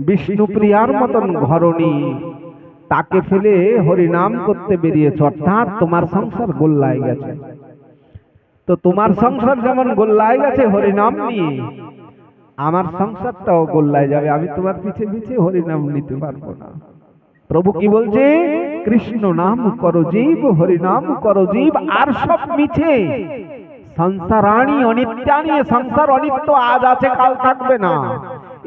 বিষ্ণুপ্রিয়ার মতন ঘরণী, তাকে ফেলে হরিনাম করতে বেরিয়েছ, অর্থাৎ তোমার সংসার গোল্লায় গেছে। তো তোমার সংসার যেমন গোল্লায় গেছে হরিনাম নিয়ে, আমার সংসারটাও গোল্লায় যাবে। আমি তোমার পিছে পিছে হরিনাম নিতে পারবো না। প্রভু কি বলছে? কৃষ্ণ নাম করো জীব, হরিনাম করো জীব, আর সব মিছে। সংসারাণী অনিত্যানি, সংসার অনিত্য, আজ আছে কাল থাকবে না।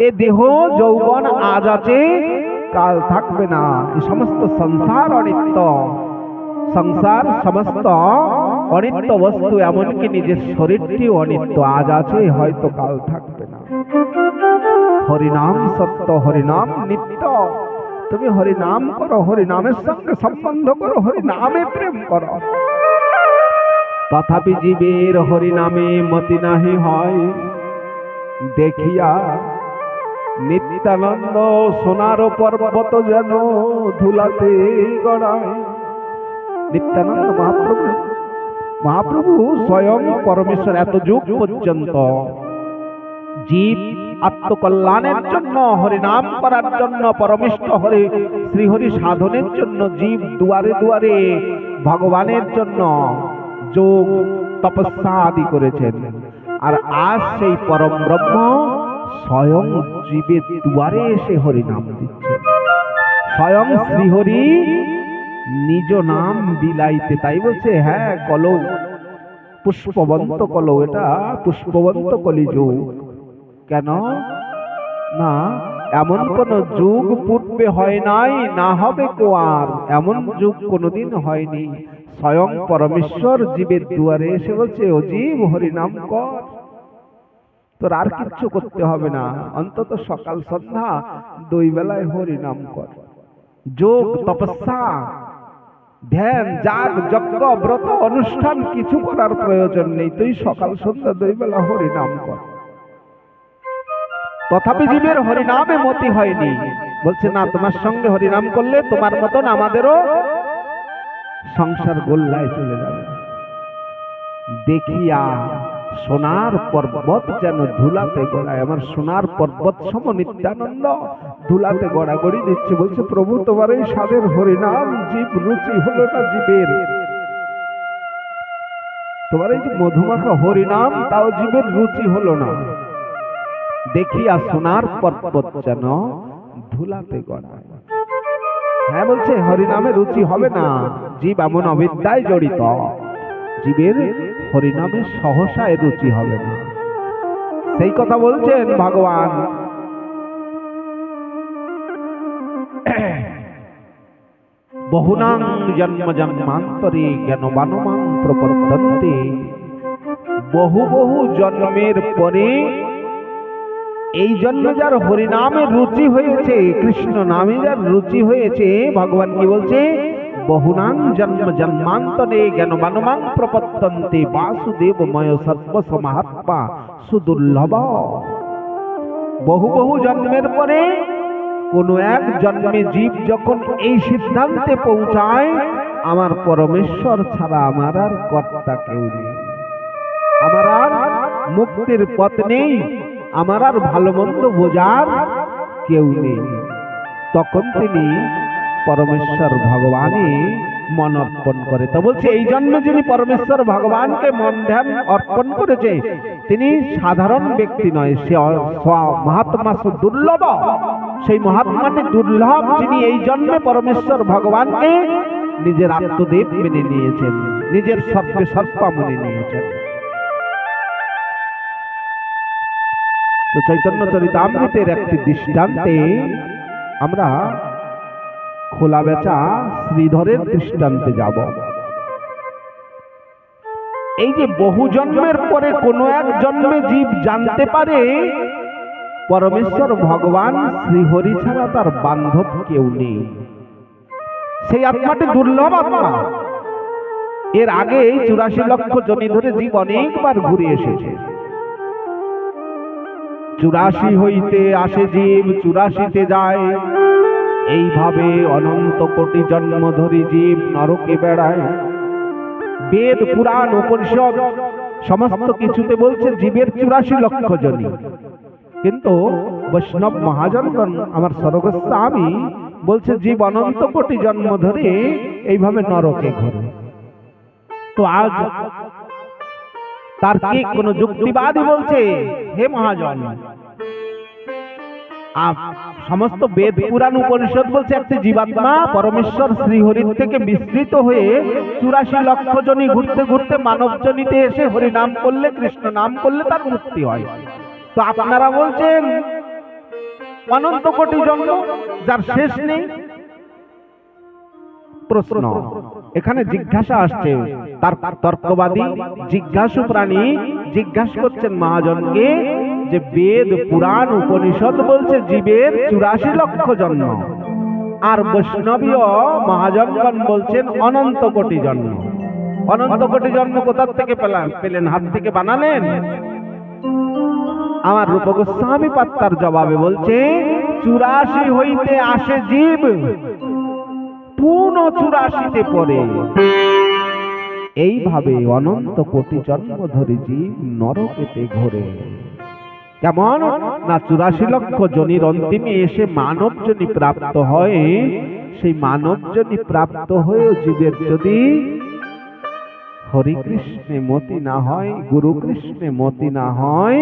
এ দেহ যৌবন আজ আছে কাল থাকবে না। এই সমস্ত সংসার অনিত্য, সংসার সমস্ত অনিত্য বস্তু, এমনকি নিজের শরীরটিও অনিত্য, আজ আছে হয়তো কাল থাকবে না। হরিনাম সত্য, হরিনাম নিত্য। তুমি হরিনাম করো, হরিনামের সঙ্গে সম্বন্ধ করো, হরিনামে প্রেম করো। তথাপি জীবের হরিনামে মতি নাহি হয়, দেখিয়া নিত্যানন্দ সোনার পর্বত যেন ধুলাতে গড়ায়। নিত্যানন্দ মহাপ্রভু স্বয়ং পরমেশ্বর। এত যুগ পর্যন্ত জীব আত্মকল্যাণের জন্য, হরিনাম করার জন্য, পরমিষ্ঠ হরি শ্রীহরি সাধনের জন্য জীব দুয়ারে দুয়ারে ভগবানের জন্য যোগ তপস্যা আদি করেছেন। আর আজ সেই পরম ব্রহ্ম স্বয়ং জীবের দুয়ারে এসে হরিনাম দিচ্ছে। স্বয়ং শ্রীহরি নিজ নাম বিলাইতে, তাই বলছে হ্যাঁ কলৌ, পুষ্পবন্ত কলৌ, এটা পুষ্পবন্ত কলিযুগ। কেন না, এমন কোন যুগ পূর্বে হয় নাই, না হবে কো আর, এমন যুগ কোনদিন হয়নি। স্বয়ং পরমেশ্বর জীবের দুয়ারে এসে বলছে, ও জীব হরিনাম কর, তোর আর কিচ্ছু করতে হবে না, অন্তত সকাল সন্ধ্যা দুই বেলায় হরিনাম কর। যোগ তপস্যা ধ্যান যাগ যজ্ঞ ব্রত অনুষ্ঠান কিছু করার প্রয়োজন নেই, তুই সকাল সন্ধ্যা দুই বেলা হরিনাম কর। তথাপি জীবের হরিনামে মতি হয়নি। বলছে না, তোমার সঙ্গে হরিনাম করলে তোমার মতন আমাদেরও সংসার গোল্লায় চলে যাবে। দেখিয়া সোনার পর্বত যেন ধুলাতে গড়ায়। আমার সোনার পর্বত সম নিত্যানন্দ ধুলাতে গড়াগড়ি দিচ্ছে। বলছে প্রভু, তোমার এই স্বাদের হরিনাম জীব রুচি হলো না জীবের। তোমার এই যে মধুমাখা হরিনাম, তাও জীবের রুচি হলো না। দেখিয়া সোনার পর্বত যেন ধুলাতে গড়ায়। হ্যাঁ বলছে হরিনামে রুচি হবে না, জীব এমন অবিদ্যায় জড়িত, জীবের হরিনামে সহসায় রুচি হবে না। সেই কথা বলছেন ভগবান। বহুনাং জন্ম জন্মান্তরে জ্ঞানবানমাং প্রপদ্যন্তে। বহু বহু জন্মের পরে এই জন্মে যার হরিনামে রুচি হয়েছে, কৃষ্ণ নামে যার রুচি হয়েছে, ভগবান কি বলছে? বহুনাং জন্ম জন্মান্তরে জ্ঞানবানমাং প্রপদ্যন্তে বাসুদেবময় সর্বসমহাত্মা সুদুর্লভ। বহু বহু জন্মের পরে কোন এক জন্মে জীব যখন এই সিদ্ধান্তে পৌঁছায়, আমার পরমেশ্বর ছাড়া আমার আর কর্তা কেউ নেই, আমার আর মুক্তির পথ নেই, আমার আর ভালো মন্দ বোঝার কেউ নেই, তখন তিনি পরমেশ্বর ভগবানে মন অর্পণ করে। তো বলছে এই জন্য যিনি পরমেশ্বর ভগবানকে মন ধ্যান অর্পণ করেছে, তিনি সাধারণ ব্যক্তি নয়, সে মহাত্মা দুর্লভ। সেই মহাত্মাটি দুর্লভ, যিনি এই জন্মে পরমেশ্বর ভগবানকে নিজের আত্মদেব মেনে নিয়েছেন, নিজের সর্বে সর্বা মেনে নিয়েছেন। তো চৈতন্য চরিতামৃতের একটি দৃষ্টান্তে আমরা খোলা বেচা শ্রীধরের দৃষ্টান্তে যাব। এই যে বহু জন্মের পরে কোন এক জন্মে জীব জানতে পারে পরমেশ্বর ভগবান শ্রীহরি ছাড়া তার বান্ধব কেউ নেই, সেই আত্মাটি দুর্লভ আত্মা। এর আগে 84 লক্ষ জনি ধরে জীব অনেকবার ঘুরে এসেছে। 84 হইতে আসে জীব, 84তে যায়, এইভাবে অনন্ত কোটি জন্ম ধরি জীব নরকে বেড়ায়। বেদ পুরাণ উপনিষদ সমস্ত কিছুতে বলছে জীবের 84 লক্ষ জনি। কিন্তু বৈষ্ণব মহাজনগণ আমার সর্বস্বামী বলছে জীব অনন্ত কোটি জন্ম ধরে এইভাবে নরকে ঘোরে। তো আজ তার কি কোন যুক্তিবাদী বলছে, হে মহাজন, সমস্ত বেদ পুরাণ উপনিষদ বলছে একটি জীবাত্মা পরমেশ্বর শ্রীহরির থেকে বিস্তৃত হয়ে 84 লক্ষ জনি ঘুরতে ঘুরতে মানব জনিতে এসে হরি নাম করলে, কৃষ্ণ নাম করলে তার মুক্তি হয়। তো আপনারা বলছেন অনন্ত কোটি জন্ম, যার শেষ নেই। প্রশ্ন এখানে জিজ্ঞাসা আসছে, তার তর্কবাদী জিজ্ঞাসু প্রাণী জিজ্ঞাসা করছেন মহাজনকে যে বেদ পুরাণ উপনিষদ বলছে জীবের 84 লক্ষ জন্ম, আর বৈষ্ণবীয় মহাজনগণ বলছেন অনন্ত কোটি জন্ম। অনন্ত কোটি জন্ম কোথা থেকে পেলেন? হাত থেকে বানালেন? আমার রূপ গোস্বামী পাত্তার জবাবে বলছে 84 হইতে আসে জীব, পুনঃ 84তে পড়ে। এইভাবে অনন্ত কোটি জন্ম ধরে জীব নরকেতে ঘোরে। কেমন না 84 লক্ষ জনির অন্তিমে এসে মানব জনি প্রাপ্ত হয়। সেই মানব জনি প্রাপ্ত হয়েও জীবের যদি হরি কৃষ্ণে মতি না হয়, গুরু কৃষ্ণে মতি না হয়,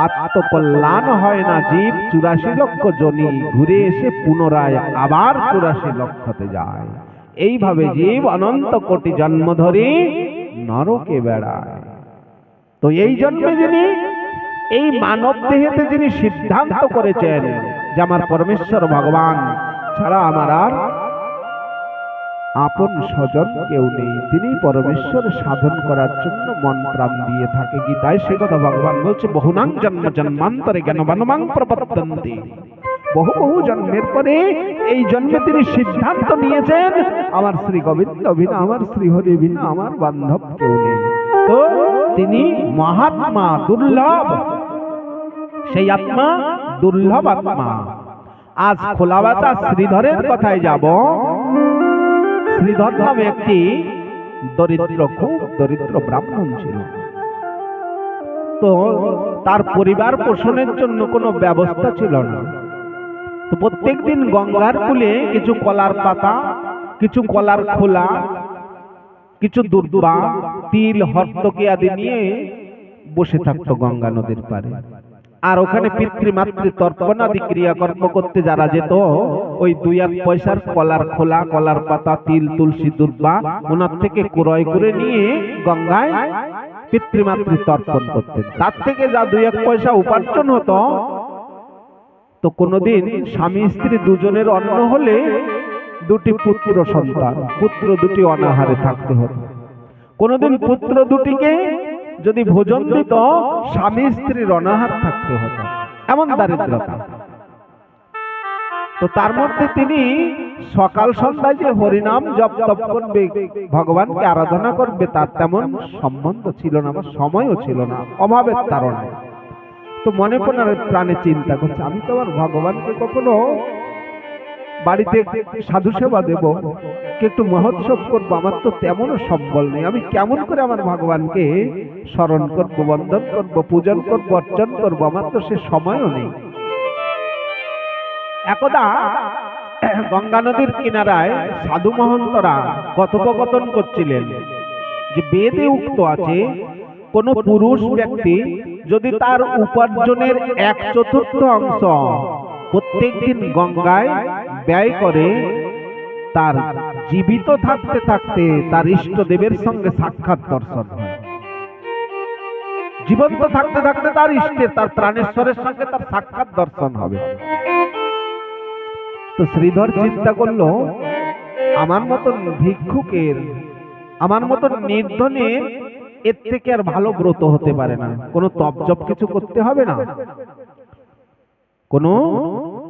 আত্মকল্যাণ হয় না। জীব 84 লক্ষ জনি ঘুরে এসে পুনরায় আবার 84 লক্ষতে যায়। এইভাবে জীব অনন্ত কোটি জন্ম ধরে নরকে বেড়ায়। তো এই জন্মে যিনি এই মানব দেহেতে যিনি সিদ্ধান্ত করেছেন যে আমার পরমেশ্বর ভগবান ছাড়া আমার আর আপন স্বজন কেউ নেই, তিনি পরমেশ্বর সাধন করার জন্য মন প্রাণ দিয়ে থাকে। গীতায় সে কথা ভগবান বলছে, বহুনাং জন্ম জন্মান্তরে জ্ঞানবানমাং প্রপদ্যন্তে। বহু বহু জন্মের পরে এই জন্মে তিনি সিদ্ধান্ত নিয়েছেন আমার শ্রী গোবিন্দ বিনা, আমার শ্রী হরি বিনা আমার বান্ধব কেউ নেই। তো তিনি মহাত্মা, দুর্লভ, সেই আত্মা দুর্লভ আত্মা। আজ খোলাবাতা শ্রীধরের কথায় যাব। শ্রীধর নামে একটি দরিদ্র, খুব দরিদ্র ব্রাহ্মণ ছিল। তো তার পরিবার পোষণের জন্য কোনো ব্যবস্থা ছিল না। তো প্রত্যেক দিন গঙ্গার কূলে কিছু কলার পাতা, কিছু কলার খোলা, কিছু দুর্বা, তিল, হর্তকি আদি নিয়ে বসে থাকতো গঙ্গা নদীর পারে। আর ওখানে পিতৃমাতৃ তর্পণ আদি ক্রিয়াকর্ম করতে যারা যেত, ওই 2-1 পয়সার কলার খোলা, কলার পাতা, তিল, তুলসী, দুর্বা ওনার থেকে ক্রয় করে নিয়ে গঙ্গায় পিতৃমাতৃ তর্পণ করতেন। তার থেকে যা 2-1 পয়সা উপার্জন হতো, তো কোনোদিন স্বামী স্ত্রী দুজনের অন্ন হলে 2টি পুত্র সন্তান, পুত্র 2টি অনাহারে থাকতে হতো। কোনোদিন পুত্র 2টিকে যদি ভোজন দিত, স্বামী স্ত্রীর অনাহার থাকতে হতো, এমন দারিদ্রতা। তো তার মধ্যে তিনি সকাল সন্ধ্যায় যে হরিনাম জপ তপ করবে, ভগবানকে আরাধনা করবে, তার তেমন সম্বন্ধ ছিল না বা সময়ও ছিল না, অভাবের কারণে। তো মনে প্রাণে চিন্তা করছে, আমি তো আমার ভগবানকে কখনো বাড়িতে সাধু সেবা দেব, একটু মহোৎসব করবো, আমার তো তেমনও সম্বল নেই। আমি কেমন করে আমার ভগবানকে স্মরণ করবো, বন্দন করবো, পূজন করবো, অর্চন করবো, আমার তো সে সময়ও নেই। একদা গঙ্গা নদীর কিনারায় সাধু মহন্তরা কথোপকথন করছিলেন যে বেদে উক্ত আছে, কোন পুরুষ ব্যক্তি যদি তার উপার্জনের 1/4 অংশ প্রত্যেক দিন গঙ্গায় ব্যয় করে, তার জীবিত থাকতে থাকতে তার ইষ্ট দেবের সঙ্গে সাক্ষাৎ দর্শন হয়। জীবন্ত থাকতে থাকতে তার ইষ্টের, তার প্রাণেশ্বরের সঙ্গে তার সাক্ষাৎ দর্শন হবে। তো শ্রীধর চিন্তা করলো, আমার মতন ভিক্ষুকের, আমার মতন নির্ধনের এর থেকে আর ভালো ব্রত হতে পারে না। কোনো তপ জপ কিছু করতে হবে না, কোনো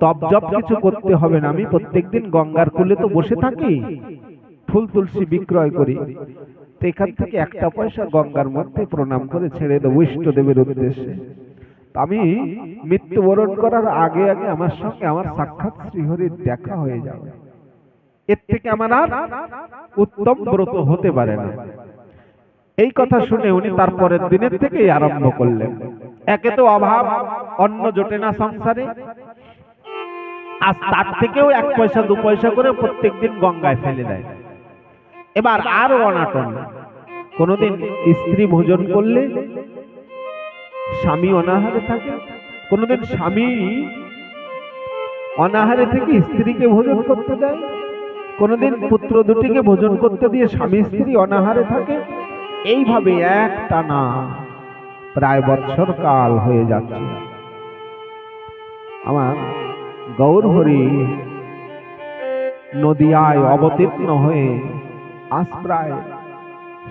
তপ জপ কিছু করতে হবে না। আমি প্রত্যেকদিন গঙ্গার কূলে তো বসে থাকি, ফুল তুলসী বিক্রয় করি, তো এখান থেকে 1টা পয়সা গঙ্গার মধ্যে প্রণাম করে ছেড়ে দেবো ইষ্ট দেবের উদ্দেশ্যে। আমি মৃত্যুবরণ করার আগে আগে আমার সঙ্গে আমার সাক্ষাৎ শ্রীহরির দেখা হয়ে যাবে। এর থেকে আমার আর উত্তম ব্রত হতে পারে না। এই কথা শুনে উনি তার পরের দিনের থেকেই আরম্ভ করলেন। একে তো অভাব, অন্ন জোটে না সংসারে, আর তার থেকেও 1 পয়সা 2 পয়সা করে প্রত্যেকদিন গঙ্গায় ফেলে দেয়। এবার আরো অনাটন, কোনদিন স্ত্রী ভোজন করলে স্বামী অনাহারে থাকে, কোনদিন স্বামী অনাহারে থেকে স্ত্রীকে ভোজন করতে দেয়, কোনদিন পুত্র দুটিকে ভোজন করতে দিয়ে স্বামী স্ত্রী অনাহারে থাকে। এইভাবে একটানা প্রায় বৎসর কাল হয়ে যাচ্ছে। আমার গৌরহরি নদিয়ায় অবতীর্ণ হয়ে আজ প্রায়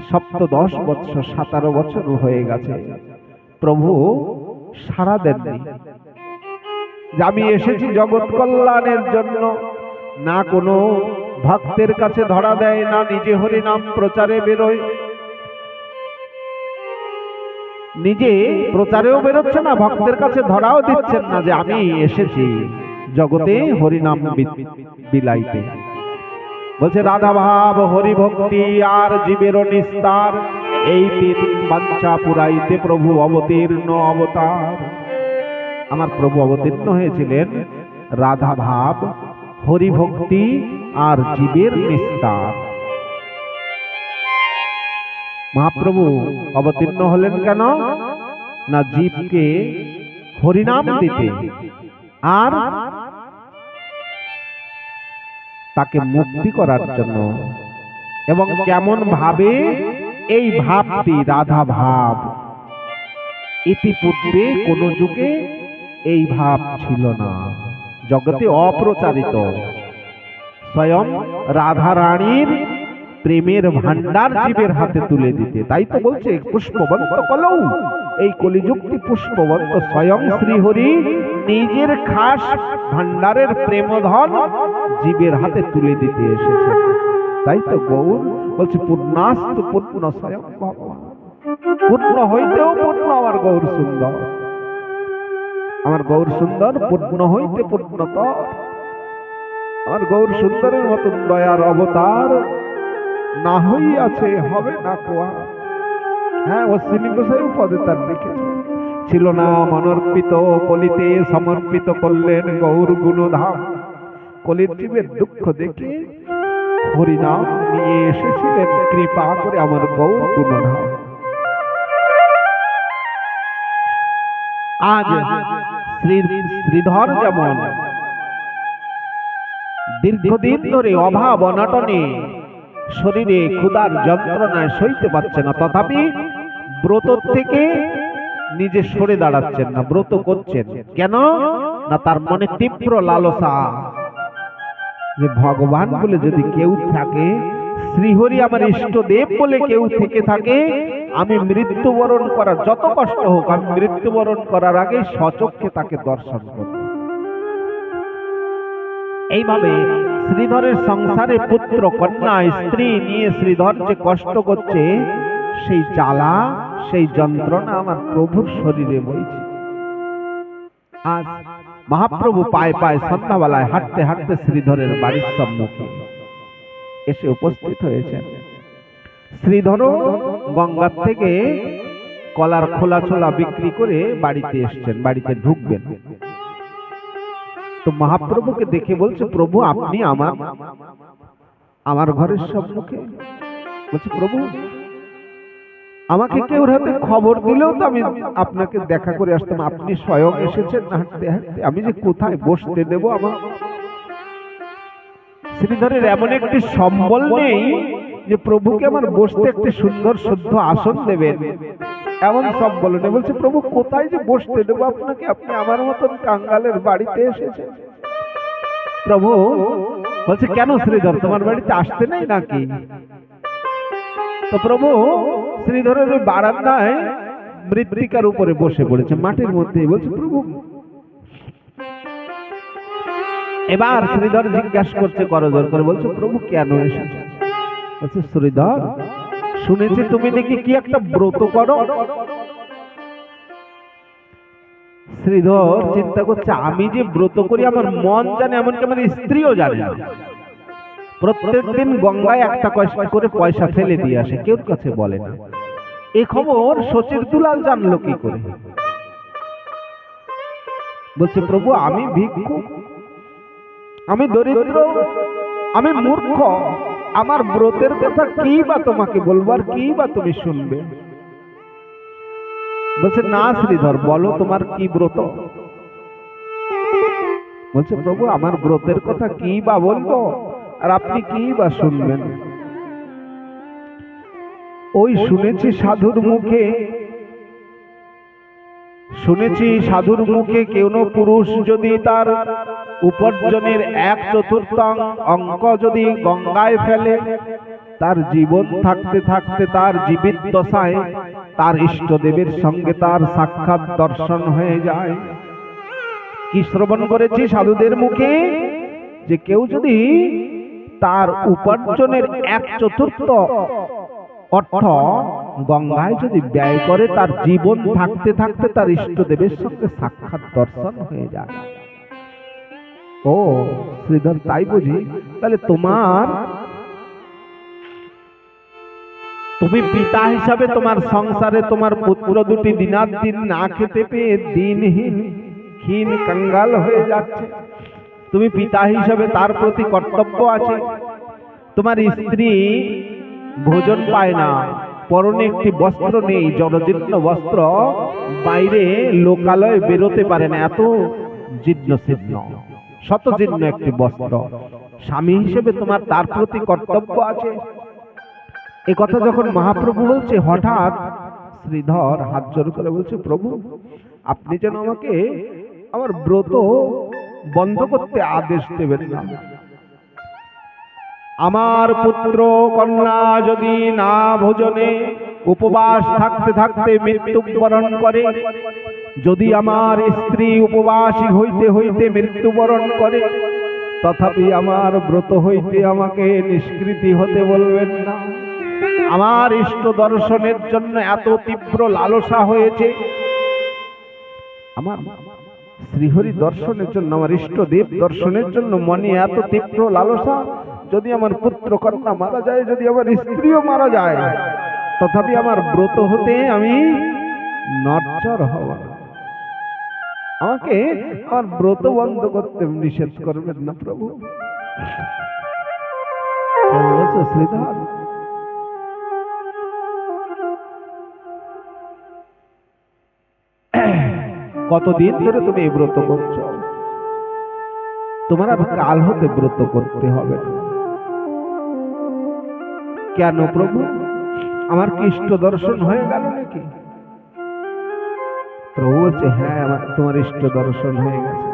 17 বৎসর 17 বছর হয়ে গেছে। প্রভু সাড়া দেননি যে আমি এসেছি জগৎ কল্যাণের জন্য। না কোনো ভক্তের কাছে ধরা দেয়, না নিজে হরি নাম প্রচারে বেরোয়, নিজে প্রচারেও বেরোচ্ছে না, ভক্তের কাছে ধরাও দিচ্ছেন না যে আমি এসেছি জগতে হরিনাম বিলাইতে। বলছে রাধা ভাব হরি ভক্তি আর জীবের নিস্তার, এই 3 বাঞ্ছা পুরাইতে প্রভু অবতীর্ণ অবতার। আমার প্রভু অবতীর্ণ হয়েছিলেন রাধা ভাব, হরি ভক্তি আর জীবের নিস্তার। মহাপ্রভু অবতীর্ণ হলেন কেন? না জীবকে হরিনাম দিতে আর তাকে মুক্তি করার জন্য। এবং কেমন ভাবে? এই ভাবটি রাধা ভাব, ইতিপূর্বে কোন যুগে এই ভাব ছিল না, জগতে অপ্রচারিত। স্বয়ং রাধা রানীর প্রেমের ভান্ডার জীবের হাতে তুলে দিতে। তাই তো বলছে পুষ্পবন্ত কলৌ, এই কলিযুক্তি পুষ্পবন্ত। স্বয়ং শ্রীহরি নিজের খাস ভান্ডারের প্রেমধন জীবের হাতে তুলে দিতে এসেছে। তাই তো গৌর বলছে পূর্ণাস্তু পূর্ণ স্বয়ং ভগবান। পূর্ণ হইতেও পূর্ণ আমার গৌর সুন্দর, আমার গৌর সুন্দর পূর্ণ হইতে পূর্ণতর। আমার গৌর সুন্দরের মতন দয়ার অবতার না হইয়াছে হবে না কোয়া। হ্যাঁ, অশ্বিনী গোসাই পদে তার দেখেছে। ছিল না মনর্পিত কলিতে সমর্পিত করলেন গৌর গুণধাম। কলির জীবের দুঃখ দেখে হরিনাম নিয়ে এসেছিলেন কৃপা করে আমার গৌর গুণধাম। আজ শ্রীধর যেমন দীর্ঘদিন ধরে অভাব অনাটনে শরীরে ক্ষুধার যন্ত্রণায় সইতে পারছে না, তথাপি ব্রত থেকে নিজে সরে দাঁড়াচ্ছেন না, ব্রত করছেন কেন? না তার মনে তীব্র লালসা যে ভগবান বলে যদি কেউ থাকে, শ্রীহরি আমার ইষ্টদেব বলে কেউ থেকে থাকে, আমি মৃত্যুবরণ করার যত কষ্ট হোক, আমি মৃত্যুবরণ করার আগে সচক্ষে তাকে দর্শন করব। এইভাবে শ্রীধরের সংসারে পুত্র কন্যা স্ত্রী নিয়ে শ্রীধর যে কষ্ট করছে, সেই জ্বালা সেই যন্ত্রণা আমার প্রভুর শরীরে বইছে। আজ মহাপ্রভু পায়ে পায়ে সন্ধ্যাবেলায় হাঁটতে হাঁটতে শ্রীধরের বাড়ির সম্মুখে এসে উপস্থিত হয়েছেন। শ্রীধরও গঙ্গার থেকে কলার খোলা ছোলা বিক্রি করে বাড়িতে এসছেন, বাড়িতে ঢুকবেন। তো মহাপ্রভুকে দেখে বলছে, প্রভু আপনি আমার ঘরের সম্মুখে? বলছে, প্রভু আমাকে কেউ হাতে খবর দিলেও তো আমি আপনাকে দেখা করে আসতাম, আপনি স্বয়ং এসেছেন হাঁটতে হাঁটতে, আমি যে কোথায় বসতে দেব? আমার শ্রীধরের এমন একটি সম্বল নেই যে প্রভুকে আমার বসতে একটি সুন্দর শুদ্ধ আসন দেবেন, এমন সম্বল নেই। বলছে, প্রভু কোথায় যে বসতে দেব আপনাকে? আপনি আমার মতন কাঙ্গালের বাড়িতে এসেছেন। প্রভু বলছে, কেন শ্রীধর তোমার বাড়িতে আসতে নেই নাকি? তো প্রভু শ্রীধরের ওই বারান্দায় মৃত্তিকার উপরে বসে পড়েছে, মাটির মধ্যে। বলছে, প্রভু। এবার শ্রীধর জিজ্ঞাসা করছে করজোর করে, বলছে, প্রভু কেন এসেছে? বলছে, শ্রীধর শুনেছি তুমি নাকি কি একটা ব্রত করো। শ্রীধর চিন্তা করছে, আমি যে ব্রত করি আমার মন জানে, এমনকি আমার স্ত্রীও জানে না। প্রত্যেকদিন গঙ্গায় একটা করে পয়সা ফেলে দিয়ে আসে, কেউ কাছে বলে না। এই খবর শচীর দুলাল জানলো কি করে? বলছে প্রভু আমি ভিক্ষুক, আমি দরিদ্র, আমি মূর্খ, আমার ব্রতের কথা কি বা তোমাকে বলবো, আর কি বা তুমি শুনবে? বলছে না শ্রীধর, বলো তোমার কি ব্রত? বলছে প্রভু আমার ব্রতের কথা কি বা বলবো, আর আপনি কি বা শুনবেন? ওই শুনেছি সাধুর মুখে, সাধুর মুখে কোনো পুরুষ যদি তার উপার্জনের 1/4 অঙ্ক যদি গঙ্গায় ফেলে, তার জীবন থাকতে থাকতে তার জীবিত দশায় তার ইষ্টদেবের সঙ্গে তার সাক্ষাৎ দর্শন হয়ে যায়। কি শ্রবণ করেছি সাধুদের মুখে, যে কেউ যদি তার উপার্জনের 1/4 অর্থ গঙ্গায় যদি ব্যয় করে, তার জীবন থাকতে থাকতে তার ইষ্টদেবের সঙ্গে সাক্ষাৎ দর্শন হয়ে যায়। ও শ্রীধর তাই বুঝি? তাহলে তুমি পিতা হিসাবে তোমার সংসারে তোমার পুত্র দুটি দিনাদিন না খেতে পেয়ে দিনহীন ক্ষীণ কাঙ্গাল হয়ে যাচ্ছে, তুমি পিতা হিসাবে তার প্রতি কর্তব্য আছে। তোমার স্ত্রী ভোজন পায় না, পরনে একটি বস্ত্র নেই, জরাজীর্ণ বস্ত্র, বাইরে লোকালয়ে বেরোতে পারে না, এত জীর্ণ শীর্ণ শতজীর্ণ একটি বস্ত্র। স্বামী হিসেবে তোমার তার প্রতি কর্তব্য আছে। এ কথা যখন মহাপ্রভু বলছে, হঠাৎ শ্রীধর হাত জোড় করে বলছে প্রভু আপনি যেন আমাকে আমার ব্রত বন্ধ করতে আদেশ দেবেন না। আমার পুত্র কন্যা যদি না ভোজনে উপবাস থাকতে থাকতে মৃত্যুবরণ করে, যদি আমার স্ত্রী উপবাসী হইতে হইতে মৃত্যুবরণ করে, তথাপি আমার ব্রত হইতে আমাকে নিষ্কৃতি হতে বলবেন না। আমার ইষ্ট দর্শনের জন্য এত তীব্র লালসা হয়েছে, আমার শ্রীহরি দর্শনের জন্য, আমার ইষ্টদেব দর্শনের জন্য মনে এত তীব্র লালসা, যদি আমার পুত্র কন্যা মারা যায়, যদি আমার স্ত্রীও মারা যায়, তথাপি আমার ব্রত হতে আমি নড়চড় হব না। আমাকে আমার ব্রত বন্ধ করতে নিষেধ করবেন না প্রভু। শ্রীধর কতদিন ধরে তুমি এই ব্রত করছো? তোমার আর কাল হতে ব্রত করতে হবে না। কেন প্রভু, আমার কি ইষ্ট দর্শন হয়ে গেল নাকি? প্রভু বলছে হ্যাঁ, আমার তোমার ইষ্ট দর্শন হয়ে গেছে।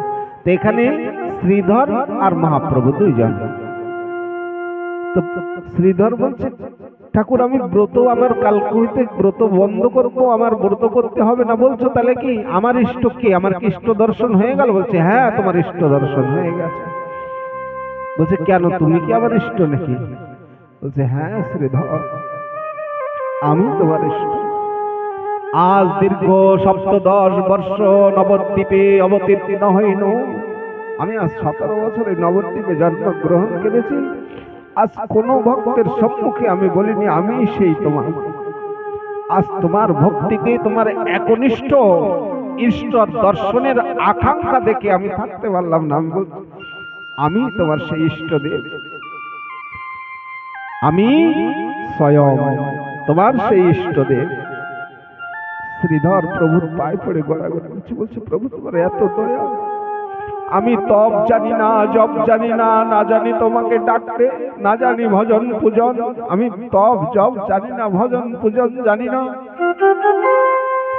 তো এখানে শ্রীধর আর মহাপ্রভু দুইজন। তো শ্রীধর বলছে ঠাকুর আমি ব্রত, আমার কালকে হইতে ব্রত বন্ধ করব, আমার ব্রত করতে হবে না বলছো, তাহলে কি আমার ইষ্ট কি, আমার কি ইষ্ট দর্শন হয়ে গেল? বলছে হ্যাঁ তোমার ইষ্ট দর্শন হয়ে গেছে। বলছে কেন, তুমি কি আমার ইষ্ট নাকি? বলছে হ্যাঁ শ্রীধর আমি তোমার ইষ্ট। আজ দীর্ঘ 17 বর্ষ নবদ্বীপে অবতীর্ণ হইল। আমি আজ 17 বছরে নবদ্বীপে জন্মগ্রহণ করেছি। আজ কোন ভক্তের সম্মুখে আমি বলিনি আমি সেই তোমার। আজ তোমার ভক্তিকে, তোমার একনিষ্ঠ ঈশ্বর দর্শনের আকাঙ্ক্ষা দেখে আমি থাকতে পারলাম না। আমি তোমার সেই ইষ্টদেব, আমি স্বয়ং তোমার সেই ইষ্টদেব। শ্রীধর প্রভুর পায়ে পড়ে গড়াগড়ি করছে, বলছে প্রভু তোমার এত দয়া, আমি তপ জানি না, জপ জানি না, না জানি তোমাকে ডাকতে, না জানি ভজন পূজন, আমি তপ জপ জানি না, ভজন পূজন জানি না,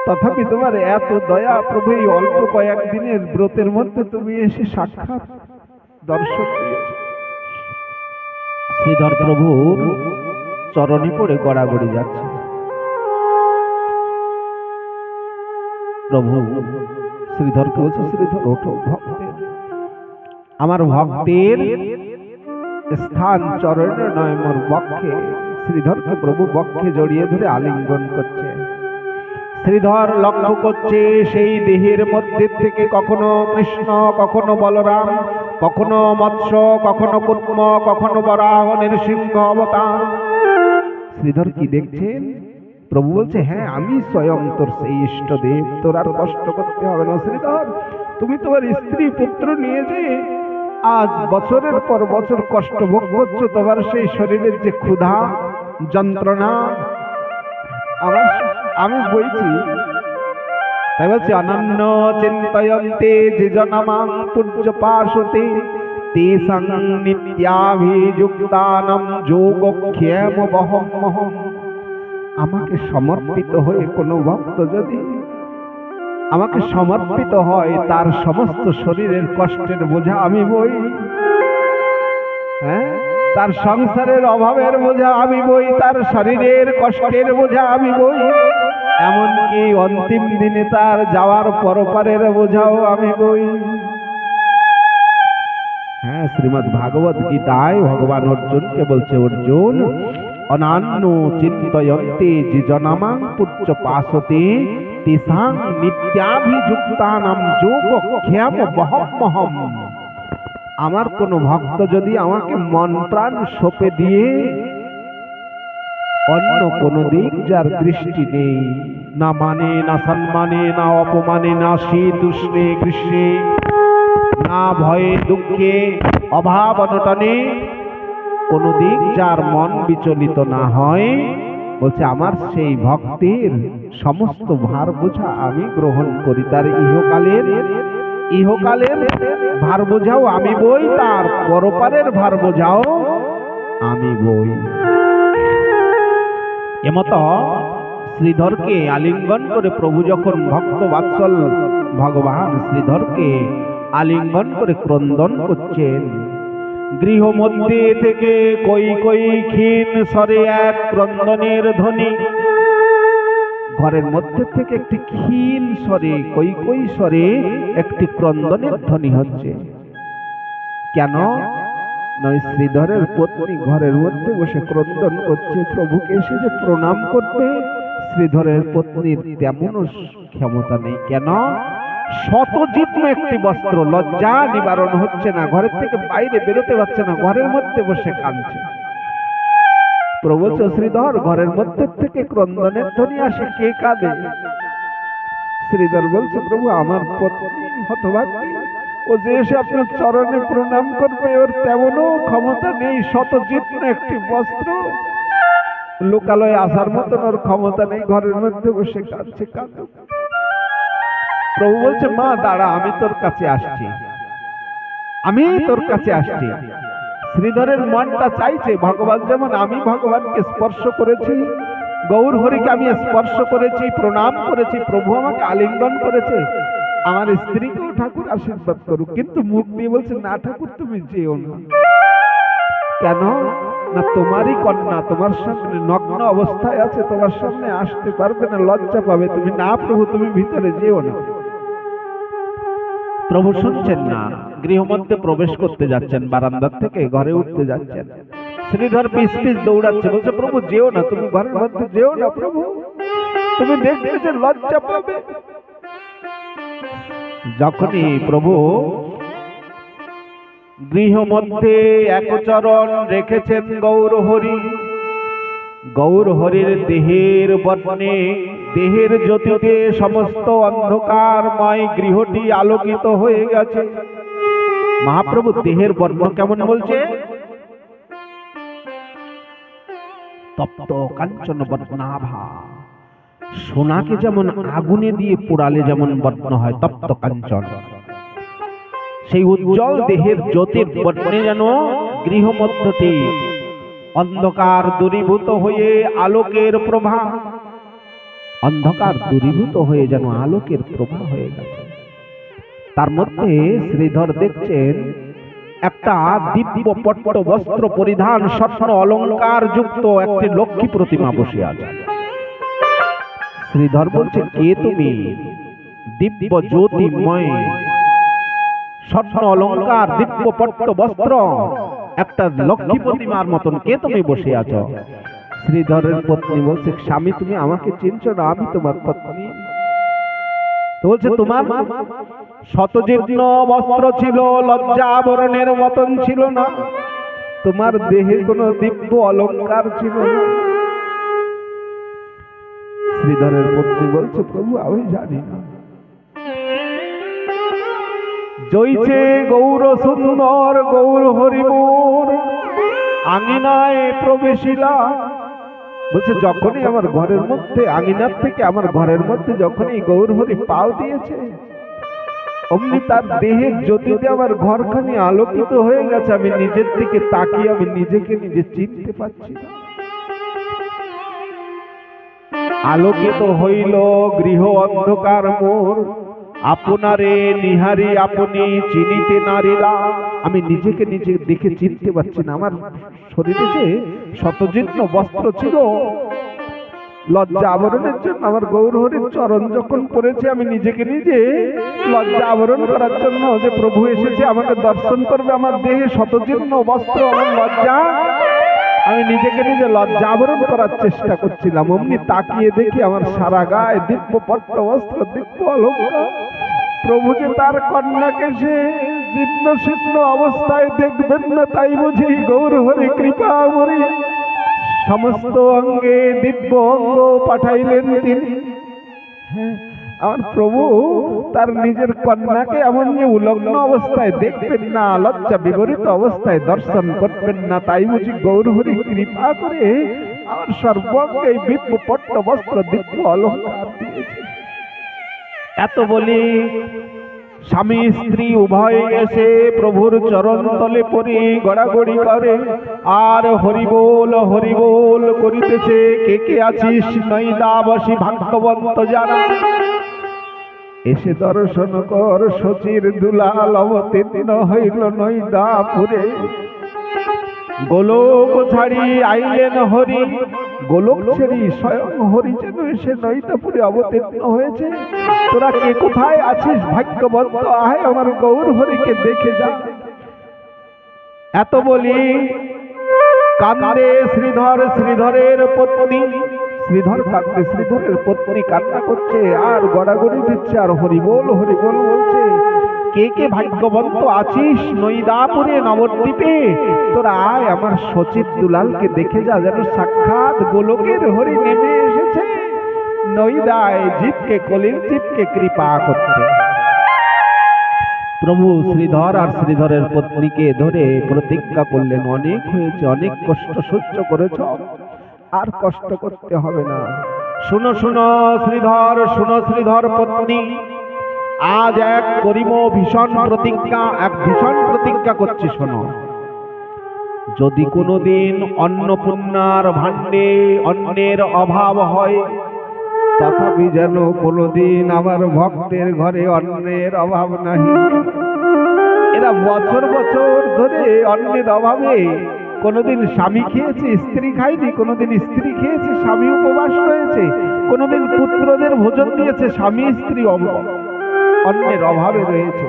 তথাপি তোমার এত দয়া প্রভু, এই অল্প কয়েকদিনের ব্রতের মধ্যে তুমি এসে সাক্ষাৎ দর্শন দিয়েছ। শ্রীধর প্রভুর চরণে পড়ে গড়াগড়ি যাচ্ছে। প্রভু শ্রীধরকে বলছে শ্রীধর ওঠো, ভক্তের, আমার ভক্তের স্থান চরণে নয় মোর বক্ষে। শ্রীধরকে প্রভু বক্ষে জড়িয়ে ধরে আলিঙ্গন করছে। শ্রীধর লক্ষ্য করছে সেই দেহের মধ্যে থেকে কখনো কৃষ্ণ, কখনো বলরাম, কখনো মৎস্য, কখনো কুর্ম, কখনো বরাহ নৃসিংহ অবতার। শ্রীধর কি দেখছেন? প্রভু বলছে হ্যাঁ আমি স্বয়ং তোর সেই ইষ্টদেব, তোর আর কষ্ট করতে হবে না শ্রীধর, তুমি তোমার স্ত্রী পুত্র নিয়ে যে আজ বছরের পর বছর কষ্ট ভোগ করছো, তোমার সেই শরীরের যে ক্ষুধা যন্ত্রণা আমি বলছি। তাই বলছি, অনন্য চিন্তয়ন্তে যে জনমাং পূজ্য পাশতে তেষাং নিত্যাভিযুক্তানাম যোগক্ষেম বহম্মহম। আমাকে সমর্পিত হয়ে কোনো ভক্ত যদি আমাকে সমর্পিত হয়, তার সমস্ত শরীরের কষ্টের বোঝা আমি বই। হ্যাঁ, তার সংসারের অভাবের বোঝা আমি বই, তার শরীরের কষ্টের বোঝা আমি বই, এমনকি অন্তিম দিনে তার যাওয়ার পরপারের বোঝাও আমি বই। হ্যাঁ, শ্রীমদ্ ভাগবত গীতায় ভগবান অর্জুনকে বলছে, অর্জুন অনান্য চিন্তয়ন্তে যে জনমাং পূজ্য পাশতে তেষাং নিত্যাভিযুক্তানাম যোগক্ষেম বহম্মহম। আমার কোন ভক্ত যদি আমাকে মন প্রাণ সঁপে দিয়ে অন্য কোন দিক যার দৃষ্টি নেই, না মানে না সম্মানে না অপমানে না শীত উষ্ণে গ্রীষ্মে না ভয়ে দুঃখে অভাব অনটনে কোন দিক যার মন বিচলিত না হয়, বলছে আমার সেই ভক্তির সমস্ত ভার বোঝা আমি গ্রহণ করি। তার ইহকালের ভার বোঝাও আমি বই, তার পরপারের ভার বোঝাও আমি বই। এমত শ্রীধরকে আলিঙ্গন করে প্রভু যখন ভক্ত বাৎসল ভগবান শ্রীধরকে আলিঙ্গন করে ক্রন্দন করছেন, গৃহ মধ্যে থেকে কই কই ক্ষীণ স্বরে এক ক্রন্দনের ধ্বনি। ঘরের মধ্যে থেকে একটি ক্ষীণ স্বরে, কই কই স্বরে একটি ক্রন্দনের ধ্বনি হচ্ছে। কেন? নয়, শ্রীধরের পত্নী ঘরের মধ্যে বসে ক্রন্দন করছে, প্রভুকে এসে যে প্রণাম করবে শ্রীধরের পত্নীর তেমনও ক্ষমতা নেই। কেন? শতযুগ্ম একটি বস্ত্র, লজ্জা নিবারণ হচ্ছে না, ঘরের থেকে বাইরে বেরোতে পারছে না, ঘরের মধ্যে বসে কাঁদছে। প্রভু বলছে, শ্রীধর ঘরের মধ্যে থেকে ক্রন্দনের ধ্বনি আসে, কে কাঁদে? শ্রীধর বলছে, প্রভু আমার পত্নী হতভাগী, ও যে এসে আপনার চরণে প্রণাম করবে ওর তেমনও ক্ষমতা নেই, শতযুগ্ম একটি বস্ত্র, লোকালয়ে আসার মতন ওর ক্ষমতা নেই, ঘরের মধ্যে বসে কাঁদছে, কাঁদুক। প্রভু বলছে, মা দাঁড়া, আমি তোর কাছে আসছি, আমি তোর কাছে আসছি। শ্রীধরের মনটা চাইছে ভগবান যেমন আমি ভগবানকে স্পর্শ করেছি, গৌর হরিকে আমি স্পর্শ করেছি, প্রণাম করেছি, প্রভু আমাকে আলিঙ্গন করেছে, আমার স্ত্রীকেও ঠাকুর আশীর্বাদ করুক। কিন্তু মুখ দিয়ে বলছে, না ঠাকুর তুমি যেও না। কেন? না, তোমারই কন্যা তোমার সামনে নগ্ন অবস্থায় আছে, তোমার সামনে আসতে পারবে না, লজ্জা পাবে। তুমি না প্রভু, তুমি ভিতরে যেও না। প্রভু শুনছেন না, গৃহমধ্যে প্রবেশ করতে যাচ্ছেন, বারান্দার থেকে ঘরে উঠতে যাচ্ছেন। শ্রীধর পিস পিস দৌড়াচ্ছে, বলছে, প্রভু যেও না, তুমি ঘরের মধ্যে যেও না প্রভু, তুমি দেখবে যে লজ্জা পাবে। যখনই প্রভু গৃহ মধ্যে একচরণ রেখেছেন গৌর হরি, গৌর হরির দেহের বর্ণে, দেহের জ্যোতিতে সমস্ত অন্ধকারময় গৃহটি আলোকিত হয়ে গেছে। মহাপ্রভু দেহের বর্ণ কেমন বলছে? তপ্ত কাঞ্চন বর্ণাভা। সোনাকে যেমন আগুনে দিয়ে পোড়ালে যেমন বর্ণ হয় তপ্ত কাঞ্চন, সেই উজ্জ্বল দেহের জ্যোতির বর্ণে যেন গৃহমধ্যটি অন্ধকার দূরীভূত হয়ে আলোকের প্রভা, অন্ধকার দূরীভূত হয়ে যেন আলোকের প্রভা হয়ে গেছে। তার মধ্যে শ্রীধর দেখছেন একটা দিব্য পট্ট বস্ত্র পরিধান, স্বর্ণ অলঙ্কার যুক্ত একটি লক্ষ্মী প্রতিমা বসে আছে। শ্রীধর বলছে, কে তুমি? দিব্য জ্যোতিময়, স্বর্ণ অলঙ্কার, দিব্য পট্ট বস্ত্র, একটা লক্ষ্মী প্রতিমার মতন কে তুমি বসে আছো? শ্রীধরের পত্নী বলছে, স্বামী তুমি আমাকে চিনছো না, আমি তোমার পত্নী। তো বলছে, তোমার শতযুগ্ম বস্ত্র ছিল, লজ্জা আবরণের মতন ছিল না, তোমার দেহে কোনো দিব্য অলঙ্কার ছিল না। শ্রীধরের পত্নী বলছে, প্রভু আমি জানি না। জয়ছে গৌর সুন্দর গৌর হরিমোর আঙিনায় প্রবেশিলা। বলছে যখনই আমার ঘরের মধ্যে, আঙিনার থেকে আমার ঘরের মধ্যে যখনই গৌর হরি পাও দিয়েছে, অমনি তার দেহের জ্যোতিতে আমার ঘরখানি আলোকিত হয়ে গেছে। আমি নিজের দিকে তাকিয়ে আমি নিজেকে নিজে চিনতে পারছি না। আলোকিত হইল গৃহ অন্ধকার মোর, আপনারে নিহারি আপনি চিনিতে নারিলা। আমি নিজেকে নিজে দেখে চিনতে পারছি না। আমার শরীরে যে শতজীর্ণ বস্ত্র ছিল, লজ্জা আবরণের জন্য আমার গৌরহরির চরণ যখন পড়েছে, আমি নিজেকে নিজে লজ্জা আবরণ করার জন্য যে প্রভু এসেছে আমাকে দর্শন করবে, আমার দেহে শতজীর্ণ বস্ত্র, আমার লজ্জা, আমি নিজেকে নিজে লজ্জা আবরণ করার চেষ্টা করছিলাম। অমনি তাকিয়ে দেখি আমার সারা গায়ে দিব্য পট্ট বস্ত্র, দিব্য অলঙ্কার। প্রভু যে তার কন্যাকে সে জীর্ণ শীর্ণ অবস্থায় দেখবেন না, তাই বুঝি গৌরহরি কৃপা করি সমস্ত অঙ্গে দিব্য অঙ্গ পাঠাইলেন তিনি। হ্যাঁ, আমার প্রভু তার নিজের কন্যাকে এমন যে উলগ্ন অবস্থায় দেখবেন না, লজ্জা বিবরিত অবস্থায় দর্শন করবেন না, তাই বুঝি গৌরহরি কৃপা করে আমার সর্বঙ্গে দিব্য পট্ট বস্ত্র, দিব্য অলঙ্কার দিয়েছে। এত বলি স্বামী স্ত্রী উভয় এসে প্রভুর চরণ তলে পড়ে গড়াগড়ি করে আর হরিবোল হরিবোল করিতেছে। কে কে আছিস নৈদাবসী ভাগ্যবন্ত যারা, এসে দর্শন কর শচীর দুলাল অবতীর্ণ হইল নৈদাপুরে। গোলক ছাড়ি আইলেন হরি, গোলক ছেড়ি স্বয়ং হরি যেন এসে নৈদাপুরে অবতীর্ণ হয়েছে। তোরা কে কোথায় আছিস ভাগ্যবন্ত, আয় আমার গৌর হরিকে দেখে যা। এত বলি কান্দে শ্রীধর, শ্রীধরের পত্নী, শ্রীধর কান্দে, শ্রীধরের পত্নী কান্না করছে আর গড়াগড়ি দিচ্ছে আর হরিবোল হরিবোল বলছে। কে কে ভাগ্যবন্ত আছিস নৈদাপুরে নবদ্বীপে, তোরা আয় আমার সচিব দুলালকে দেখে যা, যেন সাক্ষাৎ গোলকের হরি নেমে এসেছে নৈদায় জীবকে, কলির জীবকে কৃপা করতে। প্রভু শ্রীধর আর শ্রীধরের পত্নীকে ধরে প্রতিজ্ঞা করলেন, অনেক হয়েছে, অনেক কষ্ট সহ্য করেছ, আর কষ্ট করতে হবে না। শুনো শুনো শ্রীধর, শুনো শ্রীধর পত্নী, আজ এক করিম ভীষণ প্রতিজ্ঞা, এক ভীষণ প্রতিজ্ঞা করছি শোনো। যদি কোনোদিন অন্নপূর্ণার ভাণ্ডে অন্নের অভাব হয়, তথাপি যেন কোনোদিন আমার ভক্তের ঘরে অন্নের অভাব নাই। এরা বছর বছর ধরে অন্নের অভাবে কোনোদিন স্বামী খেয়েছে, স্ত্রী খায়নি, কোনোদিন স্ত্রী খেয়েছে, স্বামী উপবাস রয়েছে, কোনোদিন পুত্রদের ভোজন দিয়েছে, স্বামী স্ত্রী অন্নের অভাবে রয়েছে।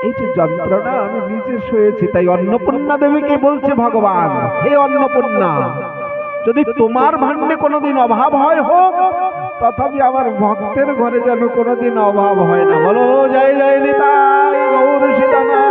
এই যে যন্ত্রণা আমি নিজে সয়েছি। তাই অন্নপূর্ণা দেবীকে বলছে ভগবান, হে অন্নপূর্ণা, যদি তোমার ভাণ্ডে কোনোদিন অভাব হয় হোক, তথাপি আমার ভক্তের ঘরে যেন কোনোদিন অভাব হয় না। বলো জয় জয় নিতাই গৌর সীতানাথ।